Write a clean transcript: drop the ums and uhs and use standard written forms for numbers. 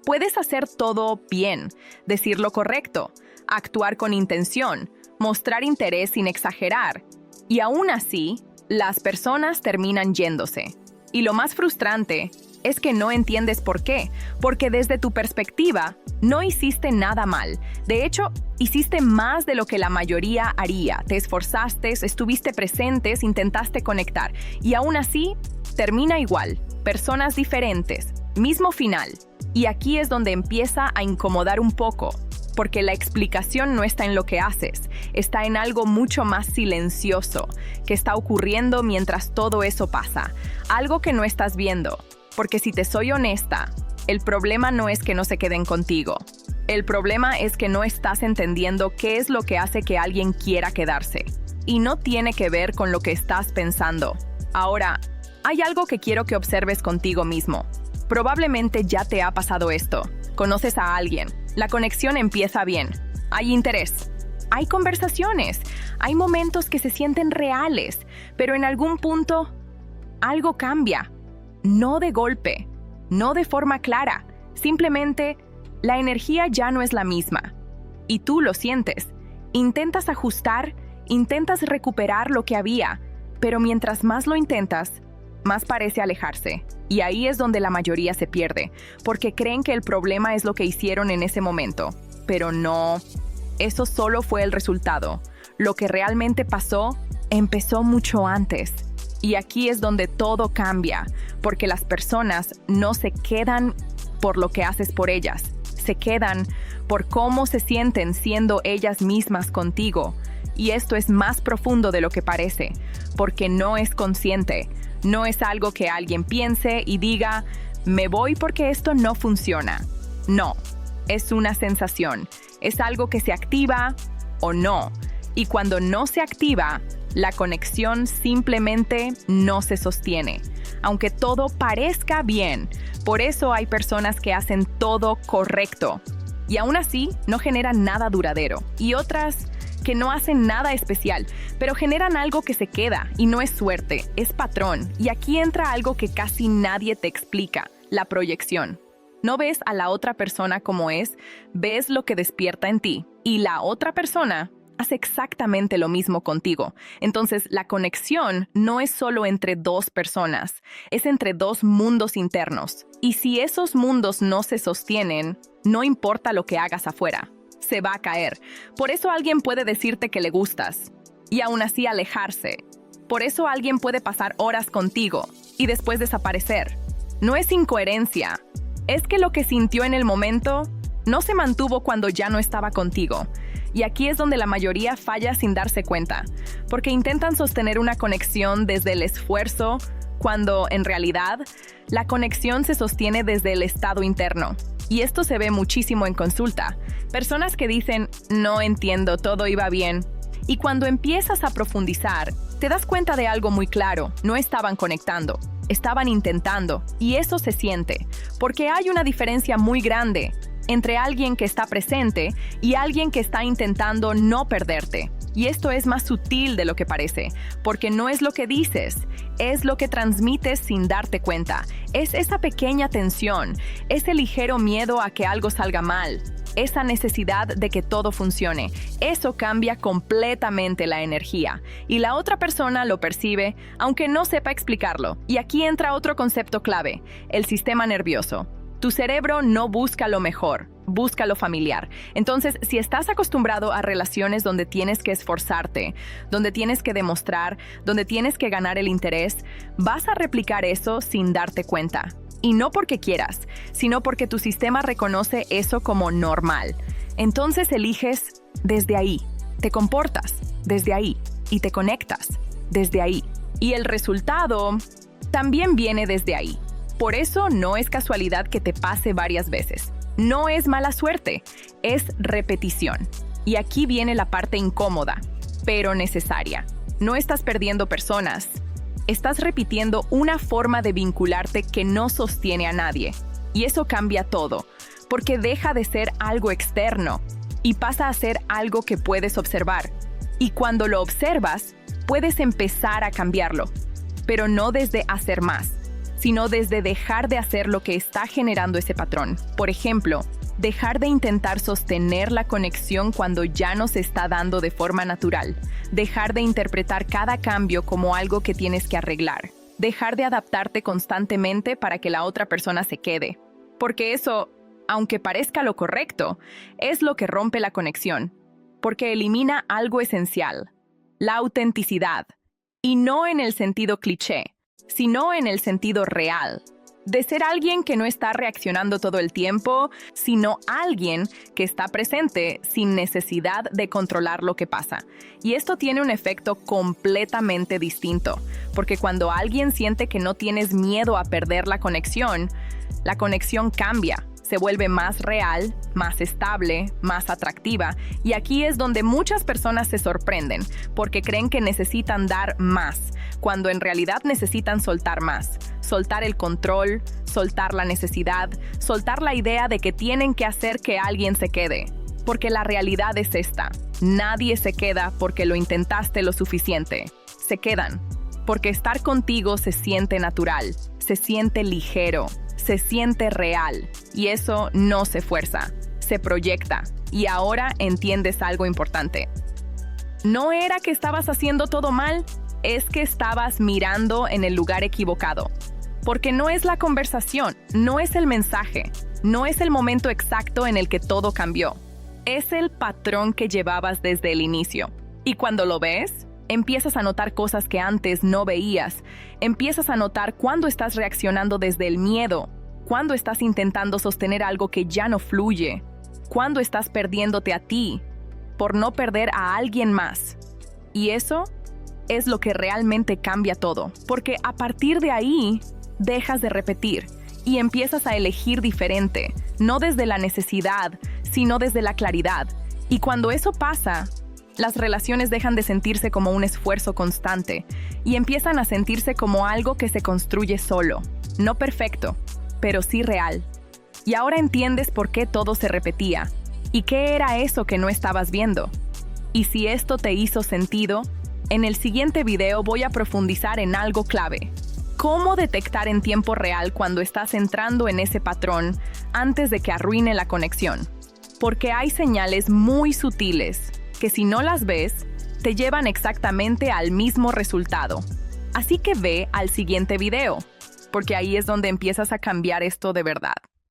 Puedes hacer todo bien, decir lo correcto, actuar con intención, mostrar interés sin exagerar. Y aún así, las personas terminan yéndose. Y lo más frustrante es que no entiendes por qué, porque desde tu perspectiva, no hiciste nada mal. De hecho, hiciste más de lo que la mayoría haría. Te esforzaste, estuviste presentes, intentaste conectar. Y aún así, termina igual. Personas diferentes, mismo final. Y aquí es donde empieza a incomodar un poco, porque la explicación no está en lo que haces, está en algo mucho más silencioso, que está ocurriendo mientras todo eso pasa. Algo que no estás viendo. Porque si te soy honesta, el problema no es que no se queden contigo. El problema es que no estás entendiendo qué es lo que hace que alguien quiera quedarse. Y no tiene que ver con lo que estás pensando. Ahora, hay algo que quiero que observes contigo mismo. Probablemente ya te ha pasado esto. Conoces a alguien. La conexión empieza bien. Hay interés. Hay conversaciones. Hay momentos que se sienten reales. Pero en algún punto, algo cambia. No de golpe, no de forma clara, simplemente la energía ya no es la misma. Y tú lo sientes. Intentas ajustar, intentas recuperar lo que había, pero mientras más lo intentas, más parece alejarse. Y ahí es donde la mayoría se pierde, porque creen que el problema es lo que hicieron en ese momento. Pero no, eso solo fue el resultado. Lo que realmente pasó, empezó mucho antes. Y aquí es donde todo cambia, porque las personas no se quedan por lo que haces por ellas, se quedan por cómo se sienten siendo ellas mismas contigo. Y esto es más profundo de lo que parece, porque no es consciente, no es algo que alguien piense y diga, me voy porque esto no funciona. No, es una sensación, es algo que se activa o no. Y cuando no se activa, la conexión simplemente no se sostiene, aunque todo parezca bien. Por eso hay personas que hacen todo correcto y aún así no generan nada duradero. Y otras que no hacen nada especial, pero generan algo que se queda y no es suerte, es patrón. Y aquí entra algo que casi nadie te explica, la proyección. No ves a la otra persona como es, ves lo que despierta en ti y la otra persona hace exactamente lo mismo contigo. Entonces, la conexión no es solo entre dos personas, es entre dos mundos internos. Y si esos mundos no se sostienen, no importa lo que hagas afuera, se va a caer. Por eso alguien puede decirte que le gustas y aún así alejarse. Por eso alguien puede pasar horas contigo y después desaparecer. No es incoherencia, es que lo que sintió en el momento no se mantuvo cuando ya no estaba contigo. Y aquí es donde la mayoría falla sin darse cuenta, porque intentan sostener una conexión desde el esfuerzo, cuando en realidad la conexión se sostiene desde el estado interno. Y esto se ve muchísimo en consulta. Personas que dicen, no entiendo, todo iba bien. Y cuando empiezas a profundizar, te das cuenta de algo muy claro, no estaban conectando, estaban intentando, y eso se siente, porque hay una diferencia muy grande entre alguien que está presente y alguien que está intentando no perderte. Y esto es más sutil de lo que parece, porque no es lo que dices, es lo que transmites sin darte cuenta. Es esa pequeña tensión, ese ligero miedo a que algo salga mal, esa necesidad de que todo funcione. Eso cambia completamente la energía. Y la otra persona lo percibe, aunque no sepa explicarlo. Y aquí entra otro concepto clave, el sistema nervioso. Tu cerebro no busca lo mejor, busca lo familiar. Entonces, si estás acostumbrado a relaciones donde tienes que esforzarte, donde tienes que demostrar, donde tienes que ganar el interés, vas a replicar eso sin darte cuenta. Y no porque quieras, sino porque tu sistema reconoce eso como normal. Entonces eliges desde ahí, te comportas desde ahí y te conectas desde ahí. Y el resultado también viene desde ahí. Por eso no es casualidad que te pase varias veces. No es mala suerte, es repetición. Y aquí viene la parte incómoda, pero necesaria. No estás perdiendo personas, estás repitiendo una forma de vincularte que no sostiene a nadie. Y eso cambia todo, porque deja de ser algo externo y pasa a ser algo que puedes observar. Y cuando lo observas, puedes empezar a cambiarlo, pero no desde hacer más, sino desde dejar de hacer lo que está generando ese patrón. Por ejemplo, dejar de intentar sostener la conexión cuando ya no se está dando de forma natural. Dejar de interpretar cada cambio como algo que tienes que arreglar. Dejar de adaptarte constantemente para que la otra persona se quede. Porque eso, aunque parezca lo correcto, es lo que rompe la conexión. Porque elimina algo esencial, la autenticidad. Y no en el sentido cliché, sino en el sentido real. De ser alguien que no está reaccionando todo el tiempo, sino alguien que está presente sin necesidad de controlar lo que pasa. Y esto tiene un efecto completamente distinto, porque cuando alguien siente que no tienes miedo a perder la conexión cambia, se vuelve más real, más estable, más atractiva. Y aquí es donde muchas personas se sorprenden, porque creen que necesitan dar más, cuando en realidad necesitan soltar más. Soltar el control, soltar la necesidad, soltar la idea de que tienen que hacer que alguien se quede. Porque la realidad es esta: nadie se queda porque lo intentaste lo suficiente. Se quedan porque estar contigo se siente natural, se siente ligero, se siente real. Y eso no se fuerza, se proyecta. Y ahora entiendes algo importante. No era que estabas haciendo todo mal, es que estabas mirando en el lugar equivocado. Porque no es la conversación, no es el mensaje, no es el momento exacto en el que todo cambió. Es el patrón que llevabas desde el inicio. Y cuando lo ves, empiezas a notar cosas que antes no veías. Empiezas a notar cuándo estás reaccionando desde el miedo, cuándo estás intentando sostener algo que ya no fluye, cuándo estás perdiéndote a ti por no perder a alguien más. Y eso es lo que realmente cambia todo, porque a partir de ahí dejas de repetir y empiezas a elegir diferente, no desde la necesidad, sino desde la claridad. Y cuando eso pasa, las relaciones dejan de sentirse como un esfuerzo constante y empiezan a sentirse como algo que se construye solo, no perfecto, pero sí real. Y ahora entiendes por qué todo se repetía y qué era eso que no estabas viendo. Y si esto te hizo sentido, en el siguiente video voy a profundizar en algo clave: cómo detectar en tiempo real cuando estás entrando en ese patrón antes de que arruine la conexión. Porque hay señales muy sutiles que, si no las ves, te llevan exactamente al mismo resultado. Así que ve al siguiente video, porque ahí es donde empiezas a cambiar esto de verdad.